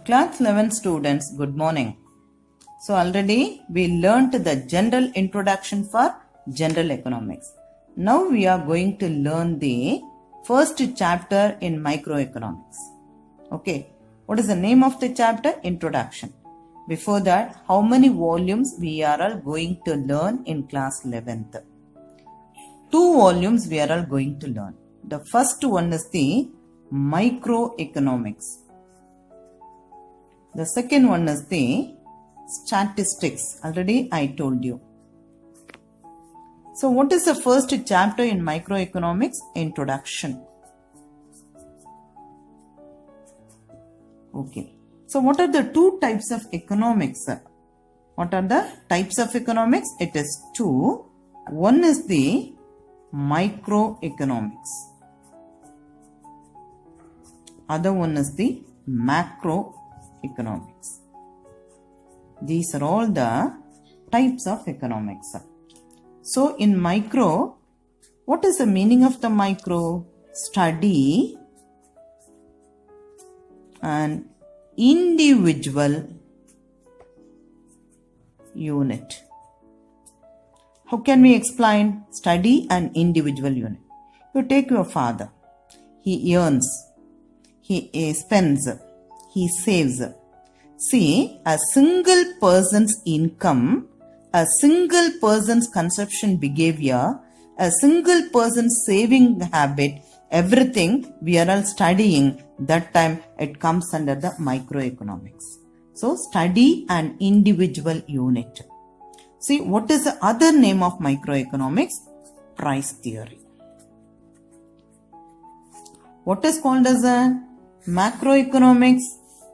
Class 11 students, good morning. So already we learnt the general introduction for general economics. Now we are going to learn the first chapter in microeconomics. Okay, what is the name of the chapter? Introduction. Before that, how many volumes we are all going to learn in class 11th? 2 volumes we are all going to learn. The first one is the microeconomics. The second one is the statistics. Already I told you. So what is the first chapter in microeconomics? Introduction. Okay. So what are the 2 types of economics? What are the types of economics? It is 2. One is the microeconomics. Other one is the macroeconomics. These are all the types of economics. So in micro, what is the meaning of the micro? Study an individual unit. How can we explain? Study an individual unit. You take your father. He earns. He spends. He saves. See, a single person's income, a single person's consumption behavior, a single person's saving habit, everything we are all studying, that time it comes under the microeconomics. So, study an individual unit. See, what is the other name of microeconomics? Price theory. What is called as a macroeconomics?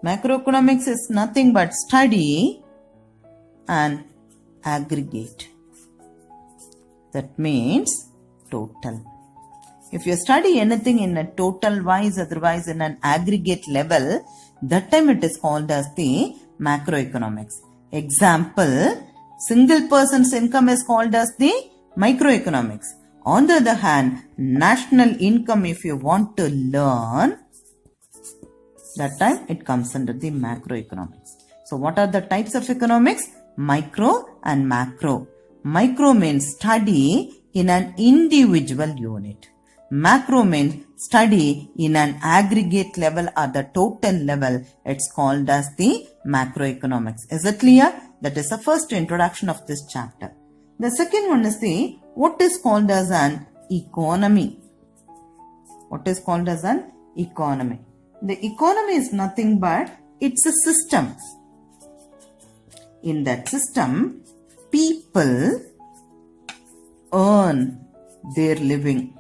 Macroeconomics is nothing but study and aggregate. That means total. If you study anything in a total wise, otherwise in an aggregate level, that time it is called as the macroeconomics. Example, single person's income is called as the microeconomics. On the other hand, national income, if you want to learn, that time it comes under the macroeconomics. So what are the types of economics? Micro and macro. Micro means study in an individual unit. Macro means study in an aggregate level or the total level. It's called as the macroeconomics. Is it clear? That is the first introduction of this chapter. The second one is the what is called as an economy. What is called as an economy? The economy is nothing but it's a system. In that system, people earn their living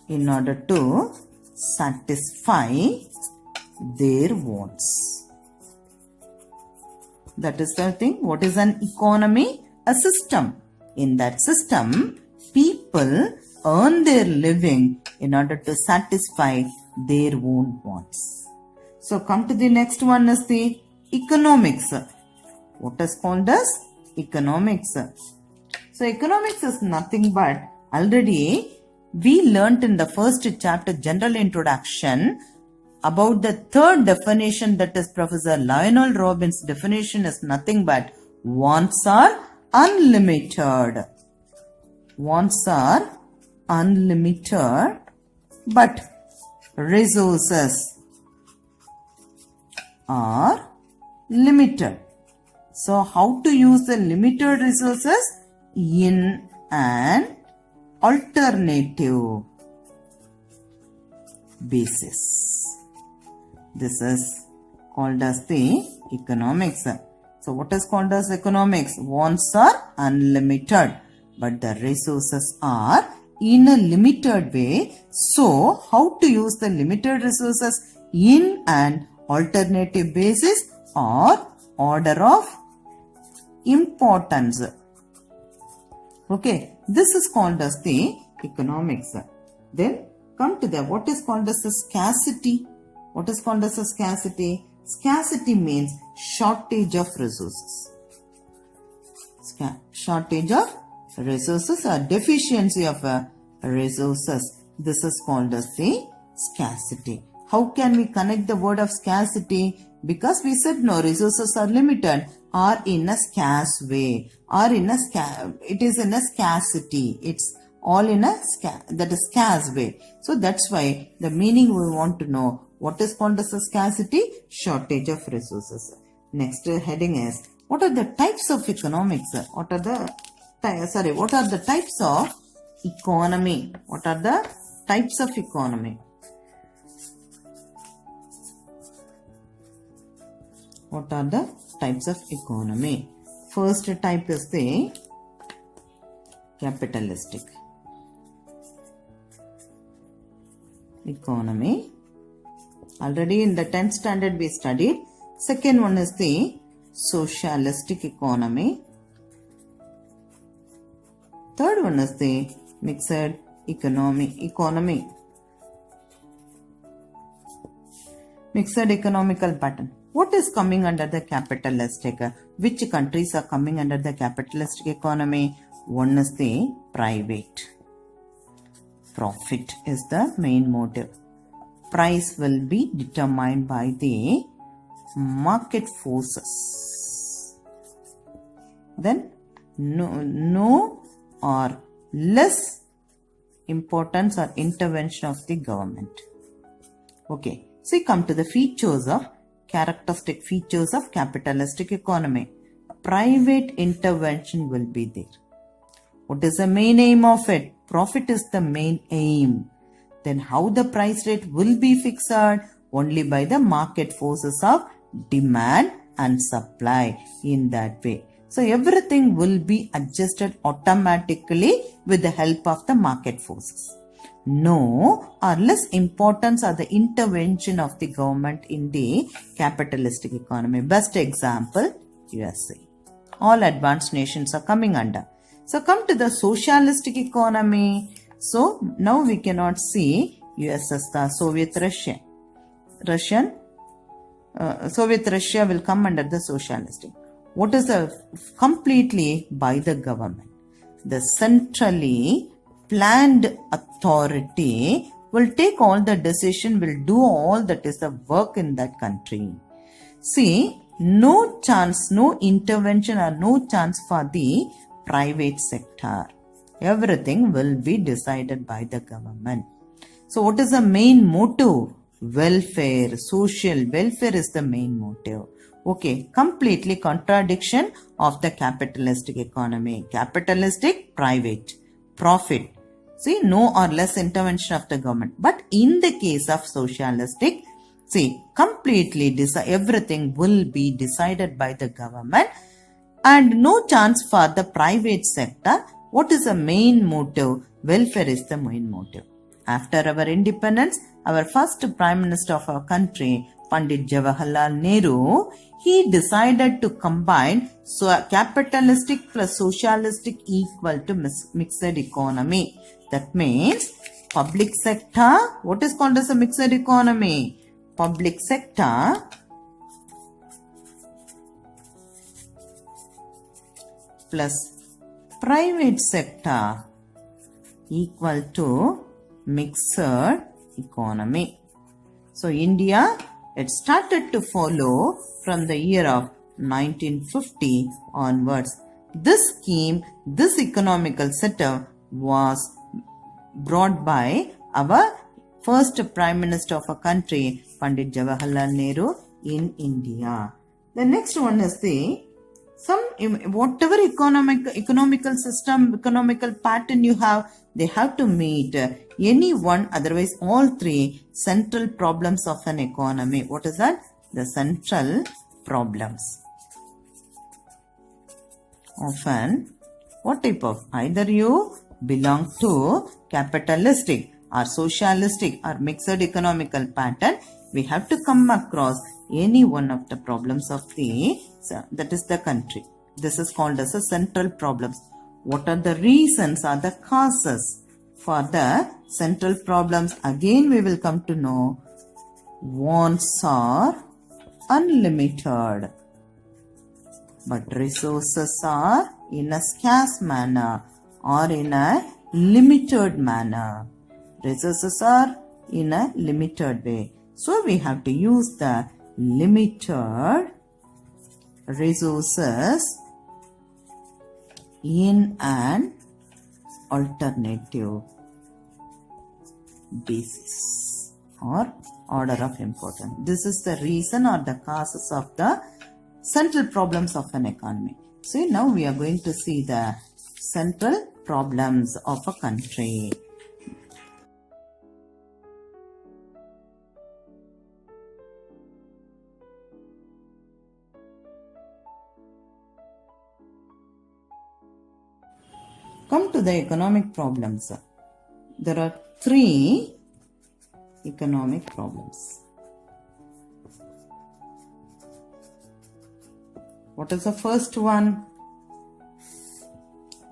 in order to satisfy their wants. That is the thing. What is an economy? A system. In that system, people earn their living in order to satisfy their own wants. So come to the next one is the economics. What is called as economics? So economics is nothing but already we learnt in the first chapter general introduction about the third definition, that is Professor Lionel Robbins' definition is nothing but wants are unlimited. Wants are unlimited, but resources are limited. So how to use the limited resources? In an alternative basis. This is called as the economics. So what is called as economics? Wants are unlimited, but the resources are in a limited way. So how to use the limited resources in an alternative basis or order of importance. Okay, this is called as the economics. Then come to the what is called as the scarcity. What is called as a scarcity? Scarcity means shortage of resources. Shortage of resources or deficiency of resources. This is called as the scarcity. How can we connect the word of scarcity? Because we said no, resources are limited or in a scarce way or it is in a scarcity. It's all in a scarce way. So that's why the meaning we want to know. What is called as a scarcity? Shortage of resources. Next heading is, what are the types of economics? What are the types of economy? What are the types of economy? What are the types of economy? First type is the capitalistic economy. Already in the 10th standard we studied. Second one is the socialistic economy. Third one is the mixed economy. Mixed economical pattern. What is coming under the capitalistic? Which countries are coming under the capitalistic economy? One is the private. Profit is the main motive. Price will be determined by the market forces. Then no or less importance or intervention of the government. Okay, so we come to the characteristic features of capitalistic economy. Private intervention will be there. What is the main aim of it? Profit is the main aim. Then how the price rate will be fixed? Only by the market forces of demand and supply, in that way. So everything will be adjusted automatically with the help of the market forces. No or less importance are the intervention of the government in the capitalistic economy. Best example, USA. All advanced nations are coming under. So come to the socialistic economy. So now we cannot see USSR, Soviet Russia. Soviet Russia will come under the socialistic. What is the completely by the government? The centrally planned authority will take all the decision, will do all that is the work in that country. See, no chance, no intervention or no chance for the private sector. Everything will be decided by the government. So what is the main motive? Welfare, social welfare is the main motive. Okay, completely contradiction of the capitalistic economy. Capitalistic, private, profit. See, no or less intervention of the government. But in the case of socialistic, see, completely everything will be decided by the government and no chance for the private sector. What is the main motive? Welfare is the main motive. After our independence, our first Prime Minister of our country, Pandit Jawaharlal Nehru, he decided to combine capitalistic plus socialistic equal to mixed economy. That means public sector, what is called as a mixed economy? Public sector plus private sector equal to mixed economy. So India, it started to follow from the year of 1950 onwards. This scheme, this economical setup was brought by our first Prime Minister of our country, Pandit Jawaharlal Nehru in India. The next one is whatever economical system, economical pattern you have, they have to meet any one, otherwise all three central problems of an economy. What is that? The central problems. Often, what type of? Either you belong to capitalistic or socialistic or mixed economical pattern, we have to come across any one of the problems of that is the country. This is called as a central problems. What are the reasons or the causes for the central problems? Again, we will come to know wants are unlimited, but resources are in a scarce manner or in a limited manner. Resources are in a limited way. So we have to use the limited resources in an alternative basis or order of importance. This is the reason or the causes of the central problems of an economy. So now we are going to see the central problems of a country. Come to the economic problems. There are 3 economic problems. What is the first one?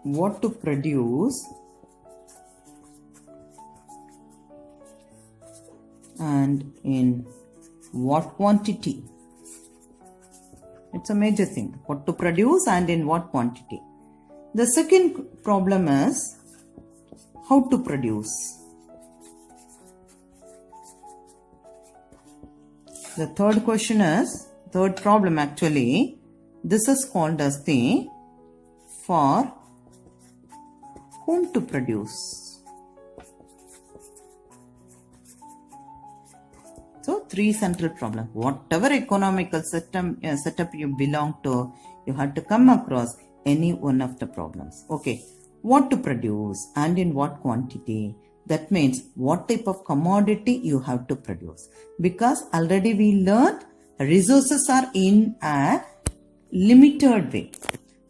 What to produce and in what quantity. It's a major thing. What to produce and in what quantity. The second problem is how to produce. The third question is, third problem actually, this is called as the for whom to produce. So 3 central problems. Whatever economical setup you belong to, you have to come across any one of the problems. Okay, what to produce and in what quantity. That means what type of commodity you have to produce. Because already we learned resources are in a limited way.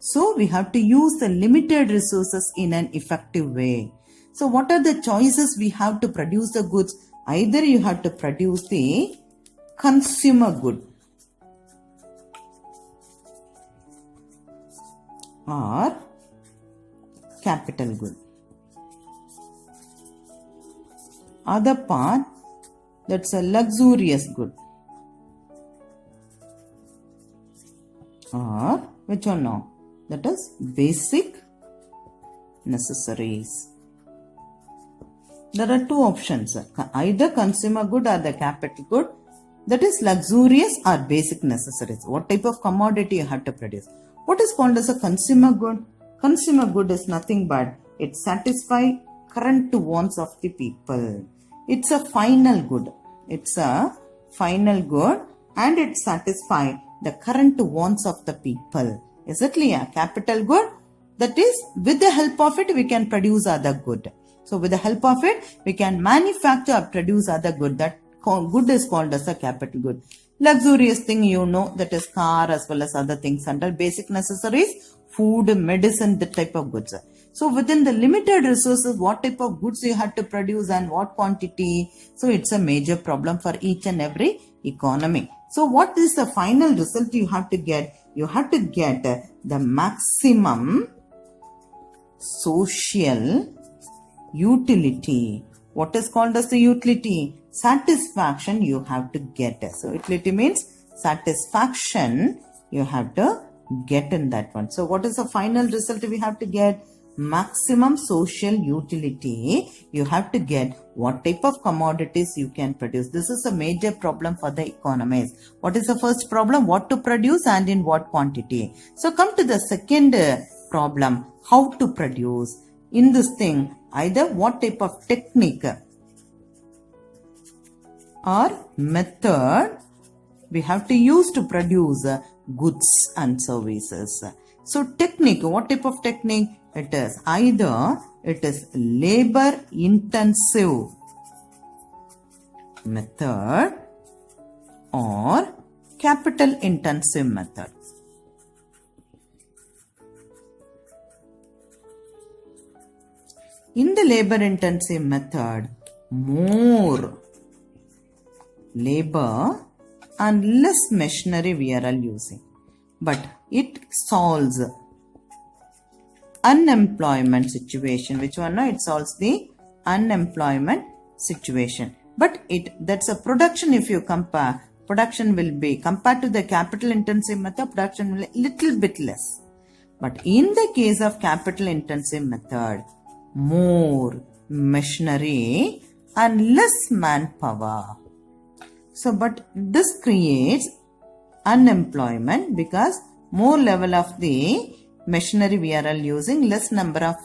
So we have to use the limited resources in an effective way. So what are the choices we have to produce the goods? Either you have to produce the consumer good or capital good. Other part, that's a luxurious good. Or which one now? That is basic necessaries. There are 2 options, either consumer good or the capital good. That is luxurious or basic necessaries. What type of commodity you have to produce? What is called as a consumer good? Consumer good is nothing but it satisfies current wants of the people. It's a final good. It's a final good and it satisfies the current wants of the people. Is it clear? Capital good, that is with the help of it we can produce other good. So with the help of it we can manufacture or produce other good. That good is called as a capital good. Luxurious thing, you know, that is car as well as other things under basic necessaries, food, medicine, that type of goods. So within the limited resources, what type of goods you have to produce and what quantity. So it's a major problem for each and every economy. So what is the final result you have to get? You have to get the maximum social utility. What is called as the utility? Satisfaction you have to get. So utility means satisfaction you have to get in that one. So what is the final result we have to get? Maximum social utility you have to get. What type of commodities you can produce. This is a major problem for the economies. What is the first problem? What to produce and in what quantity. So come to the second problem. How to produce. In this thing, either what type of technique or method we have to use to produce goods and services. So technique, what type of technique? It is either it is labor intensive method or capital intensive method. In the labor intensive method, more labor and less machinery we are all using. But it solves unemployment situation. Which one? No, it solves the unemployment situation. But that's a production. If you compare, production will be compared to the capital intensive method, production will be little bit less. But in the case of capital intensive method, more machinery and less manpower. So, but this creates unemployment because more level of the machinery we are all using, less number of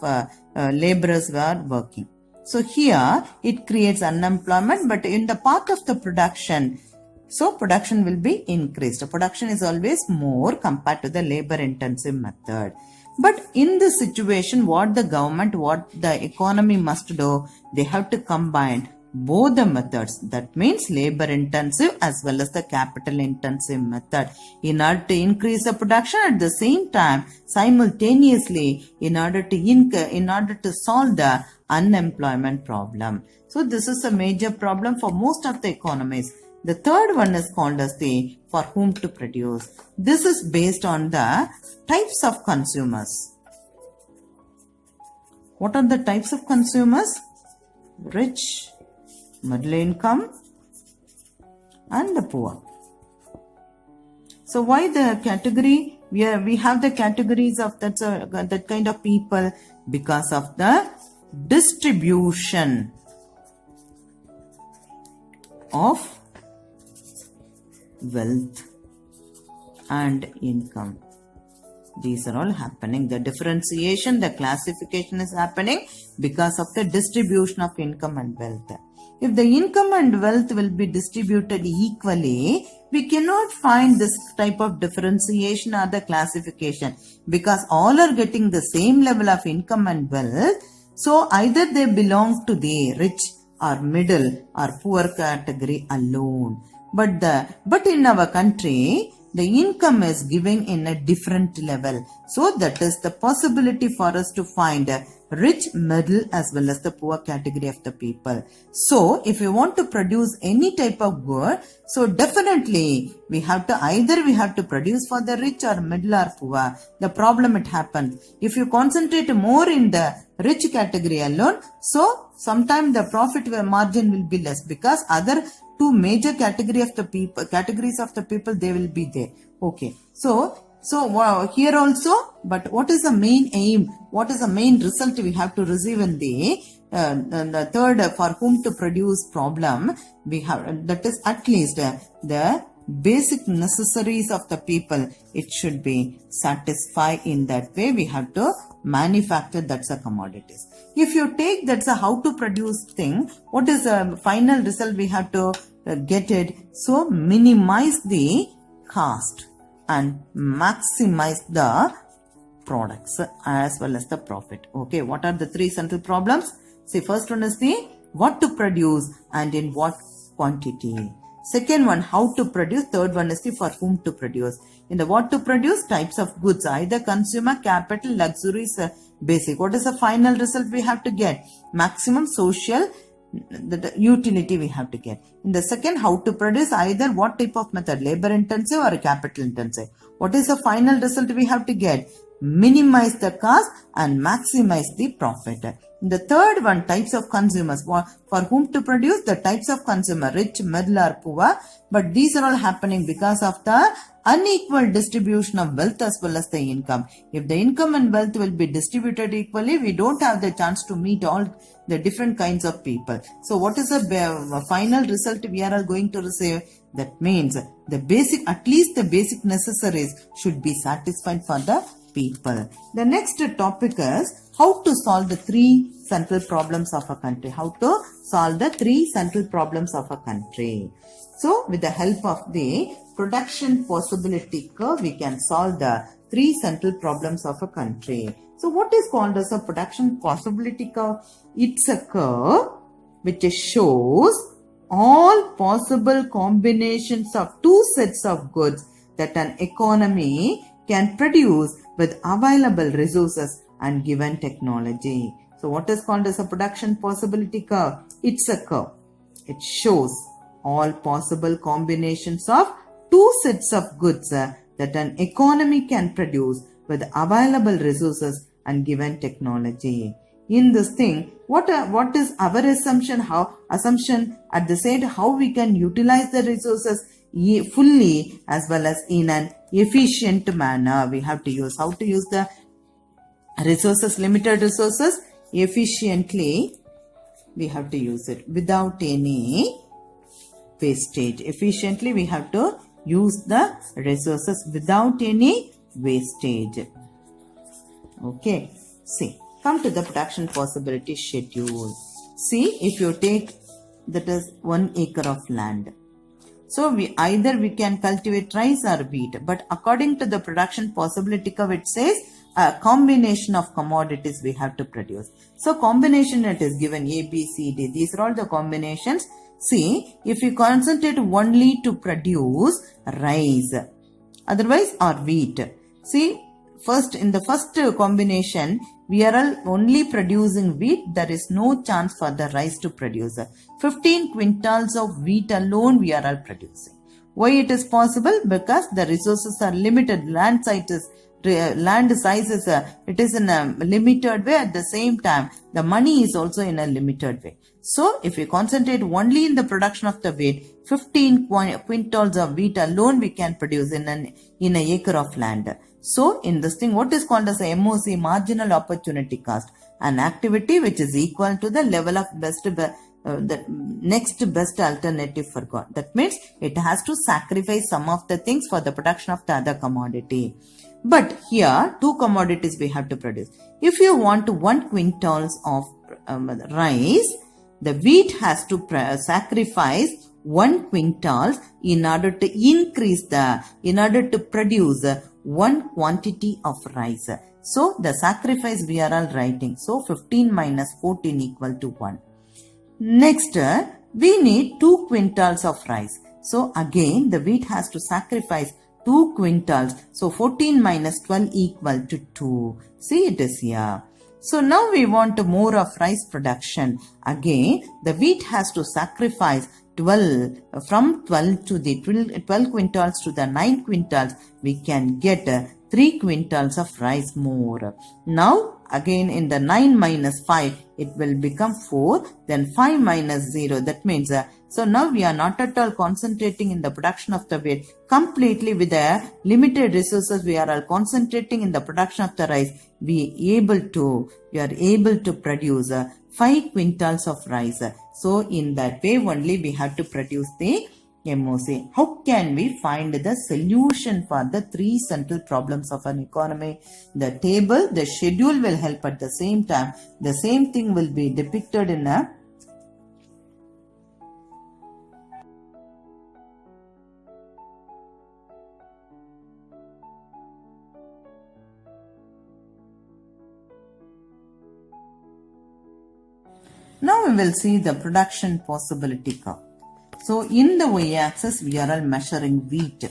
laborers were working. So here it creates unemployment, but in the part of the production, so production will be increased. Production is always more compared to the labor intensive method. But in this situation, what the government, what the economy must do, they have to combine both the methods. That means labor intensive as well as the capital intensive method in order to increase the production at the same time simultaneously in order to solve the unemployment problem. So this is a major problem for most of the economies. The third one is called as the for whom to produce. This is based on the types of consumers. What are the types of consumers? Rich, middle income and the poor. So why the category? We have the categories of that kind of people because of the distribution of wealth and income. These are all happening. The differentiation, the classification is happening because of the distribution of income and wealth. If the income and wealth will be distributed equally, we cannot find this type of differentiation or the classification because all are getting the same level of income and wealth. So either they belong to the rich or middle or poor category alone. But in our country, the income is given in a different level. So that is the possibility for us to find a rich, middle as well as the poor category of the people. So if you want to produce any type of good, so definitely we have to produce for the rich or middle or poor. The problem it happens. If you concentrate more in the rich category alone, so sometimes the profit margin will be less because other two major categories of the people they will be there. Okay. So here also, but what is the main aim? What is the main result we have to receive in the third for whom to produce problem? We have that is at least the basic necessaries of the people. It should be satisfied in that way. We have to manufacture that's a commodities. If you take that's a how to produce thing, what is the final result we have to get it? So minimize the cost and maximize the products as well as the profit. Okay, what are the three central problems? See, first one is the what to produce and in what quantity. Second one, how to produce. Third one is the for whom to produce. In the what to produce, types of goods, either consumer, capital, luxuries, basic. What is the final result we have to get? Maximum social the utility we have to get. In the second, how to produce, either what type of method, labor intensive or capital intensive. What is the final result we have to get? Minimize the cost and maximize the profit. In the third one, types of consumers, for whom to produce, the types of consumer, rich, middle or poor. But these are all happening because of the unequal distribution of wealth as well as the income. If the income and wealth will be distributed equally, we don't have the chance to meet all the different kinds of people. So what is the final result we are all going to receive? That means the basic, at least the basic necessaries should be satisfied for the people. The next topic is how to solve the three central problems of a country. How to solve the three central problems of a country. So with the help of the production possibility curve, we can solve the three central problems of a country. So what is called as a production possibility curve? It's a curve which shows all possible combinations of two sets of goods that an economy can produce with available resources and given technology. So what is called as a production possibility curve? It's a curve. It shows all possible combinations of two sets of goods that an economy can produce with available resources and given technology. In this thing, what is our assumption? Assumption at the same how we can utilize the resources fully as well as in an efficient manner. We have to use how to use the resources, limited resources efficiently. We have to use it without any wastage. Efficiently we have to use the resources without any wastage. Okay, see, come to the production possibility schedule. See, if you take that is 1 acre of land. So we can cultivate rice or wheat, but according to the production possibility curve, it says a combination of commodities we have to produce. So combination, it is given A, B, C, D. These are all the combinations. See, if you concentrate only to produce rice, otherwise or wheat. See, first in the first combination, we are only producing wheat. There is no chance for the rice to produce. 15 quintals of wheat alone we are all producing. Why it is possible? Because the resources are limited. Land size is it is in a limited way. At the same time, the money is also in a limited way. So if we concentrate only in the production of the wheat, 15 quintals of wheat alone we can produce in an acre of land. So in this thing, what is called as a MOC, marginal opportunity cost, an activity which is equal to the level of the next best alternative for God. That means it has to sacrifice some of the things for the production of the other commodity. But here, two commodities we have to produce. If you want 1 quintals of rice, the wheat has to sacrifice 1 quintals in order to produce 1 quantity of rice. So the sacrifice we are all writing. So 15 minus 14 equal to 1. Next, we need 2 quintals of rice. So again, the wheat has to sacrifice 2 quintals. So 14 minus 12 equal to 2. See, it is here. So now we want more of rice production. Again, the wheat has to sacrifice 12 to the 12 quintals to the 9 quintals. We can get 3 quintals of rice more. Now again in the 9 minus 5 it will become 4, then 5 minus 0, that means so now we are not at all concentrating in the production of the wheat. Completely with the limited resources we are all concentrating in the production of the rice. We are able to produce 5 quintals of rice. So in that way only we have to produce the MOC. How can we find the solution for the 3 central problems of an economy? The table, the schedule will help at the same time. The same thing will be depicted in a Now we will see the production possibility curve. So in the y-axis we are all measuring wheat.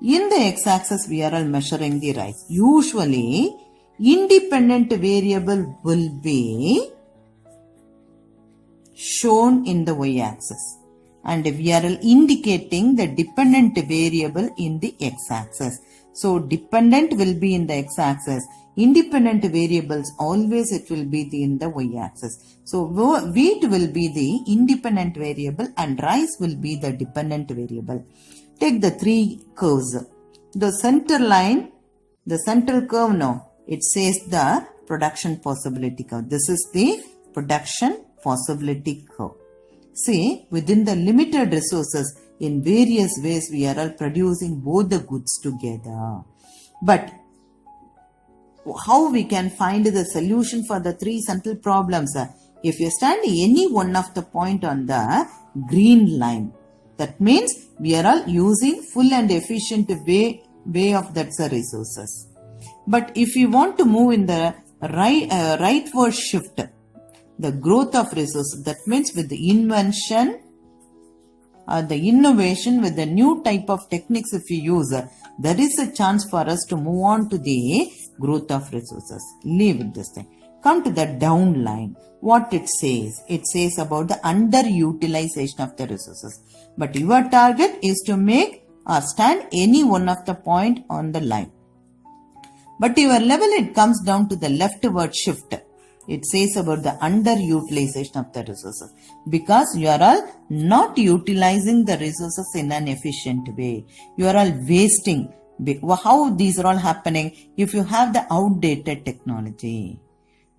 In the x-axis we are all measuring the rice. Usually independent variable will be shown in the y-axis and we are all indicating the dependent variable in the x-axis. So dependent will be in the x-axis. Independent variables always it will be in the y-axis. So wheat will be the independent variable and rice will be the dependent variable. Take the 3 curves. The center line, the central curve now, it says the production possibility curve. This is the production possibility curve. See, within the limited resources, in various ways we are all producing both the goods together. But how we can find the solution for the 3 central problems? If you stand any one of the point on the green line, that means we are all using full and efficient way of that resources. But if you want to move in the rightward shift, the growth of resources, that means with the invention or the innovation with the new type of techniques if you use, there is a chance for us to move on to the growth of resources. Leave it this thing. Come to the down line. What it says? It says about the underutilization of the resources. But your target is to make or stand any one of the point on the line. But your level, it comes down to the leftward shift. It says about the underutilization of the resources. Because you are all not utilizing the resources in an efficient way. You are all wasting. How these are all happening? If you have the outdated technology.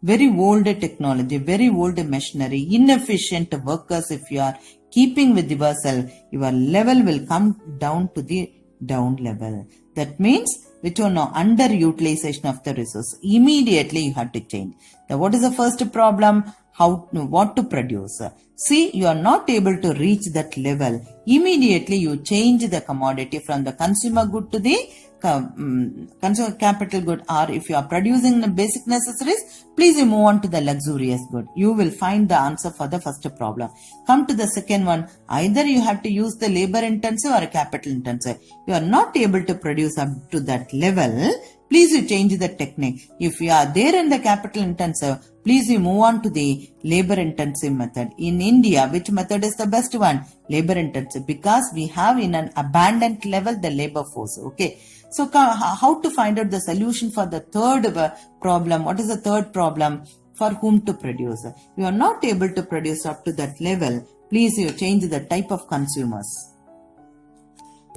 very old technology, very old machinery, inefficient workers. If you are keeping with yourself, your level will come down to the down level. That means which one now underutilization of the resource. Immediately you have to change. Now what is the first problem? What to produce? See, you are not able to reach that level. Immediately you change the commodity from the consumer good to the consumer capital good, or if you are producing the basic necessities, please you move on to the luxurious good. You will find the answer for the first problem. Come to the second one. Either you have to use the labor intensive or capital intensive. You are not able to produce up to that level. Please you change the technique. If you are there in the capital intensive, please you move on to the labor intensive method. In India, which method is the best one? Labor intensive, because we have in an abundant level the labor force. Okay. So how to find out the solution for the third problem? What is the third problem? For whom to produce? You are not able to produce up to that level. Please you change the type of consumers.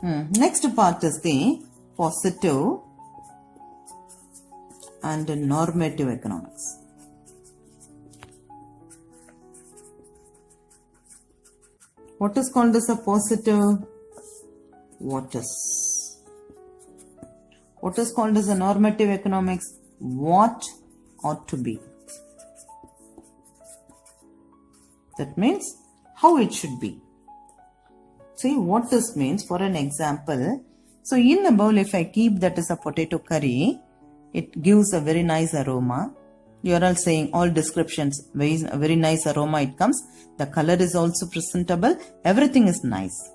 Next part is the positive and normative economics. What is called as a positive? What is called as a normative economics? What ought to be. That means how it should be. See what this means. For an example, so in a bowl, if I keep that as a potato curry, it gives a very nice aroma. You are all saying all descriptions, very nice aroma it comes. The color is also presentable. Everything is nice.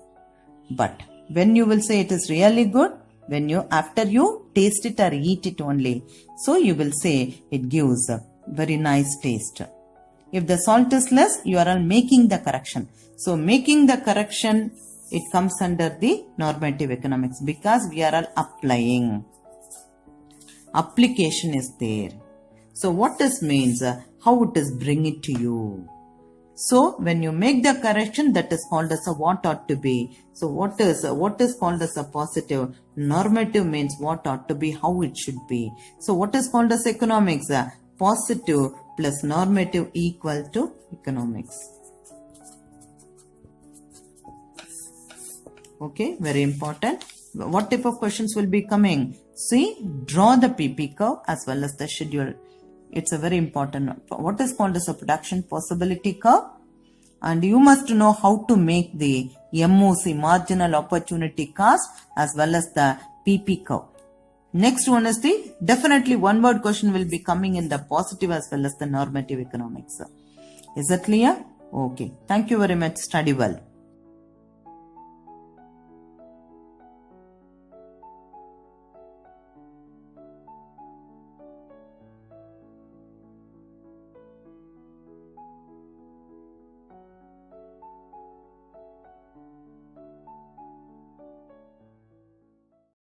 But when you will say it is really good, when you after you taste it or eat it only, so you will say it gives a very nice taste. If the salt is less, you are all making the correction. So making the correction, it comes under the normative economics, because we are all applying. Application is there. So what this means, how it is bring it to you. So when you make the correction, that is called as a what ought to be. So what is called as a positive? Normative means what ought to be, how it should be. So what is called as economics? Positive plus normative equal to economics. Okay, very important. What type of questions will be coming? See, draw the PP curve as well as the schedule. It's a very important. What is called as a production possibility curve? And you must know how to make the MOC, marginal opportunity cost, as well as the PP curve. Next one is the, definitely one word question will be coming in the positive as well as the normative economics. Is that clear? Okay. Thank you very much. Study well.